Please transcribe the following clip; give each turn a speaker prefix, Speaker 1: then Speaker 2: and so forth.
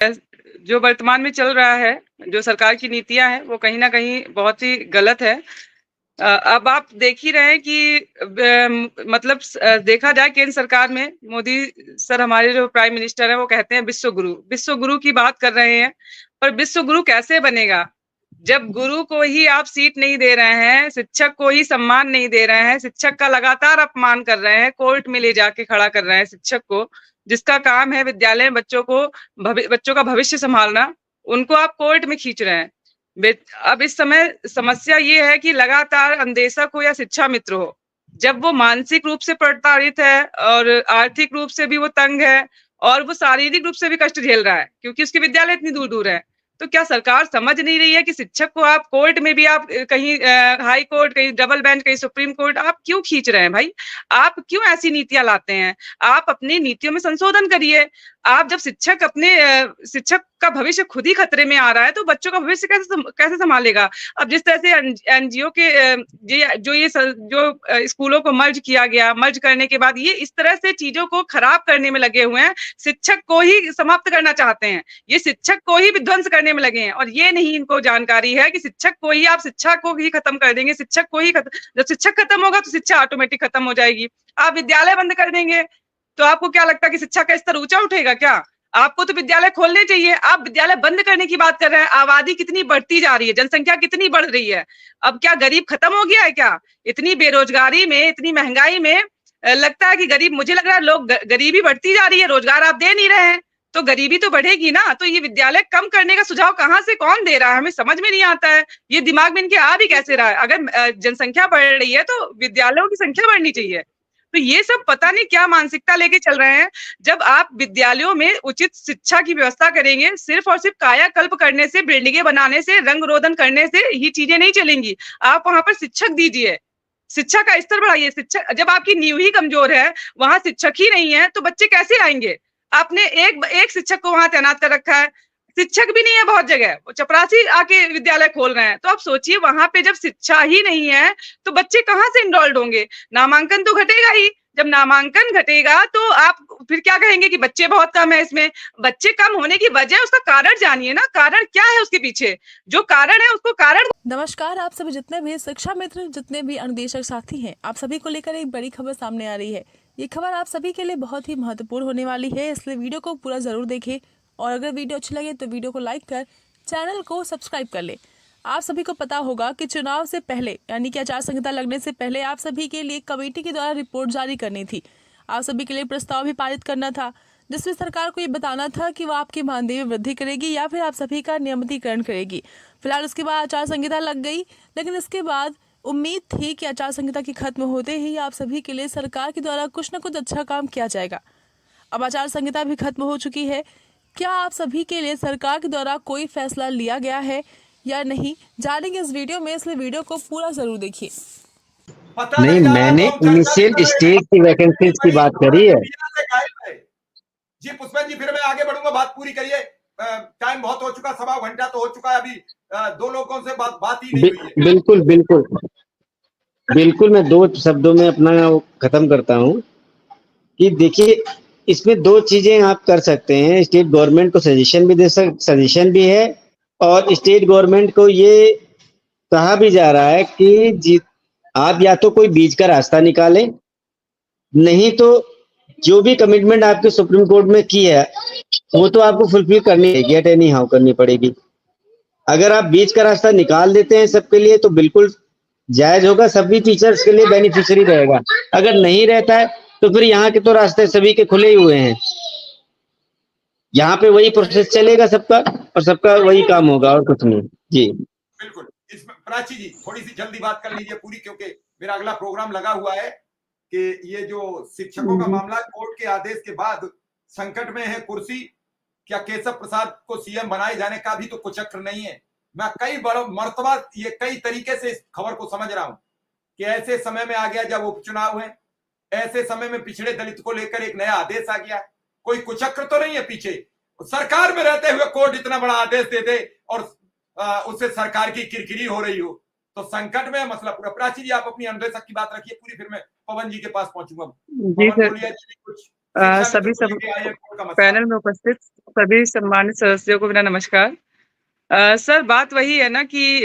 Speaker 1: जो वर्तमान में चल रहा है, जो सरकार की नीतियाँ हैं, वो कहीं न कहीं बहुत ही गलत है। अब आप देख ही रहे हैं कि मतलब देखा जाए केंद्र सरकार में मोदी सर हमारे जो प्राइम मिनिस्टर हैं, वो कहते हैं विश्व गुरु की बात कर रहे हैं। पर विश्व गुरु कैसे बनेगा? जब गुरु को ही आप सीट नहीं दे रहे हैं, शिक्षक को ही सम्मान नहीं दे रहे हैं, शिक्षक का लगातार अपमान कर रहे हैं, कोर्ट में ले जाके खड़ा कर रहे हैं शिक्षक को, जिसका काम है विद्यालय में बच्चों का भविष्य संभालना, उनको आप कोर्ट में खींच रहे हैं। अब इस समय समस्या ये है कि लगातार अंदेशक हो या शिक्षा मित्र हो, जब वो मानसिक रूप से प्रताड़ित है और आर्थिक रूप से भी वो तंग है और वो शारीरिक रूप से भी कष्ट झेल रहा है, क्योंकि उसके विद्यालय इतनी दूर-दूर है। तो क्या सरकार समझ नहीं रही है कि शिक्षक को आप कोर्ट में भी आप कहीं हाई कोर्ट, कहीं डबल बेंच, कहीं सुप्रीम कोर्ट आप क्यों खींच रहे हैं भाई? आप क्यों ऐसी नीतियाँ लाते हैं? आप अपनी नीतियों में संशोधन करिए। आप जब शिक्षक का भविष्य खुद ही खतरे में आ रहा है, तो बच्चों का भविष्य कैसे सँभालेगा? अब जिस तरह से एनजीओ के स्कूलों को मर्ज करने के बाद ये इस तरह से चीज़ों को खराब करने में लगे हुए हैं, शिक्षक को ही समाप्त करना चाहते हैं। ये शिक्षक को ही विध्वंस करने में लगे हैं और ये नहीं इनको जानकारी है कि शिक्षा को ही खत्म कर देंगे, जब शिक्षक खत्म होगा तो शिक्षा ऑटोमेटिक खत्म हो जाएगी। आप विद्यालय बंद कर देंगे, तो आपको क्या लगता है कि शिक्षा का स्तर ऊँचा उठेगा क्या? आपको तो विद्यालय खोलने चाहिए, आप विद्यालय बंद करने की बात कर रहे हैं। आबादी कितनी बढ़ती जा रही है, जनसंख्या कितनी बढ़ रही है। अब क्या गरीब खत्म हो गया है क्या? इतनी बेरोजगारी में, इतनी महँगाई में लगता है कि गरीब मुझे लग रहा है लोग गरीबी बढ़ती जा रही है, रोजगार आप दे नहीं रहे हैं, तो गरीबी तो बढ़ेगी ना। तो ये विद्यालय कम करने का सुझाव कहाँ से कौन दे रहा है? हमें समझ में नहीं आता है। ये दिमाग में इनके आ भी कैसे रहा है? अगर जनसंख्या बढ़ रही है तो विद्यालयों की संख्या बढ़नी चाहिए। तो ये सब पता नहीं क्या मानसिकता लेके चल रहे हैं। जब आप विद्यालयों में उचित शिक्षा की व्यवस्था करेंगे, सिर्फ और सिर्फ कायाकल्प करने से, बिल्डिंगें बनाने से, रंग-रोदन करने से ये चीजें नहीं चलेंगी। आप वहाँ पर शिक्षक दीजिए, शिक्षा का स्तर बढ़ाइए। शिक्षक जब आपकी नींव ही कमजोर है, वहाँ शिक्षक ही नहीं है, तो बच्चे कैसे आएँगे? आपने एक शिक्षक को वहाँ तैनात कर रखा है, शिक्षक भी नहीं है बहुत जगह, वो चपरासी आके विद्यालय खोल रहे हैं। तो आप सोचिए वहाँ पे जब शिक्षा ही नहीं है, तो बच्चे कहाँ से इनरोल्ड होंगे? नामांकन तो घटेगा ही, जब नामांकन घटेगा तो आप फिर क्या कहेंगे कि बच्चे बहुत कम है इसमें। बच्चे कम होने की वजह उसका कारण जानिए ना, कारण क्या है उसके पीछे? जो कारण है उसको कारण।
Speaker 2: नमस्कार, आप सभी जितने भी शिक्षा मित्र, जितने भी अनुदेशक साथी हैं, आप सभी को लेकर एक बड़ी खबर सामने आ रही है। ये खबर आप सभी के लिए बहुत ही महत्वपूर्ण होने वाली है, इसलिए वीडियो को पूरा जरूर देखें और अगर वीडियो अच्छी लगे तो वीडियो को लाइक कर चैनल को सब्सक्राइब कर ले। आप सभी को पता होगा कि चुनाव से पहले यानी कि आचार संहिता लगने से पहले आप सभी के लिए कमेटी के द्वारा रिपोर्ट जारी करनी थी। आप सभी के लिए प्रस्ताव भी पारित करना था, जिसमें सरकार को ये बताना था कि वो आपके मानदेय में वृद्धि करेगी या फिर आप सभी का नियमितीकरण करेगी। फिलहाल उसके बाद आचार संहिता लग गई, लेकिन इसके बाद उम्मीद थी कि आचार संहिता की खत्म होते ही आप सभी के लिए सरकार के द्वारा कुछ न कुछ अच्छा काम किया जाएगा। अब आचार संहिता भी खत्म हो चुकी है। क्या आप सभी के लिए सरकार के द्वारा कोई फैसला लिया गया है या नहीं, जानेंगे इस वीडियो में, इसलिए वीडियो को पूरा जरूर देखिए।
Speaker 3: नहीं, मैंने इनिशियल स्टेज की वैकेंसीज की बात करी है।
Speaker 4: जी पुष्पन जी, फिर मैं आगे बढ़ूंगा, बात पूरी करिए। टाइम बहुत हो चुका, सवा घंटा तो हो चुका है, अभी दो लोगों से बात ही नहीं हुई है।
Speaker 3: बिल्कुल बिल्कुल बिल्कुल, मैं दो शब्दों में अपना खत्म करता हूं कि देखिए, इसमें दो चीजें आप कर सकते हैं। स्टेट गवर्नमेंट को सजेशन भी है और स्टेट गवर्नमेंट को ये कहा भी जा रहा है कि आप या तो कोई बीच का रास्ता निकालें, नहीं तो जो भी कमिटमेंट आपके सुप्रीम कोर्ट में की है वो तो आपको फुलफिल करनी पड़ेगी, एट एनी हाउ करनी पड़ेगी। अगर आप बीच का रास्ता निकाल देते हैं सबके लिए तो बिल्कुल जायज होगा, सभी टीचर्स के लिए बेनिफिशियरी रहेगा। अगर नहीं रहता है तो फिर यहाँ के तो रास्ते सभी के खुले ही हुए हैं, यहाँ पे वही प्रोसेस चलेगा सबका और सबका वही काम होगा और कुछ नहीं। जी
Speaker 4: बिल्कुल। इसमें प्राची जी थोड़ी सी जल्दी बात कर लीजिए पूरी, क्योंकि मेरा अगला प्रोग्राम लगा हुआ है कि ये जो शिक्षकों का मामला कोर्ट के आदेश के बाद संकट में है कुर्सी। क्या केशव प्रसाद को सीएम बनाए जाने का भी तो कुचक्र नहीं है? मैं कई बड़ा मर्तबा ये कई तरीके से इस खबर को समझ रहा हूं कि ऐसे समय में आ गया जब उपचुनाव है, ऐसे समय में पिछड़े दलित को लेकर एक नया आदेश आ गया। कोई कुचक्र तो नहीं है पीछे? सरकार में रहते हुए कोर्ट इतना बड़ा आदेश दे दे और उससे सरकार की किरकिरी हो रही हो, तो संकट में मसला पूरा। प्राची जी, आप अपनी अनुदेशक की बात रखिए पूरी, फिर मैं पवन जी के पास पहुंचूंगा।
Speaker 1: जी सर,
Speaker 4: बोलिए कुछ। शिक्षा
Speaker 1: सभी
Speaker 4: मित्र को लेके आए हैं कोर्ट का मसला।
Speaker 1: पैनल में उपस्थित सभी सम्मानित सदस्यों को मेरा नमस्कार। सर बात वही है ना कि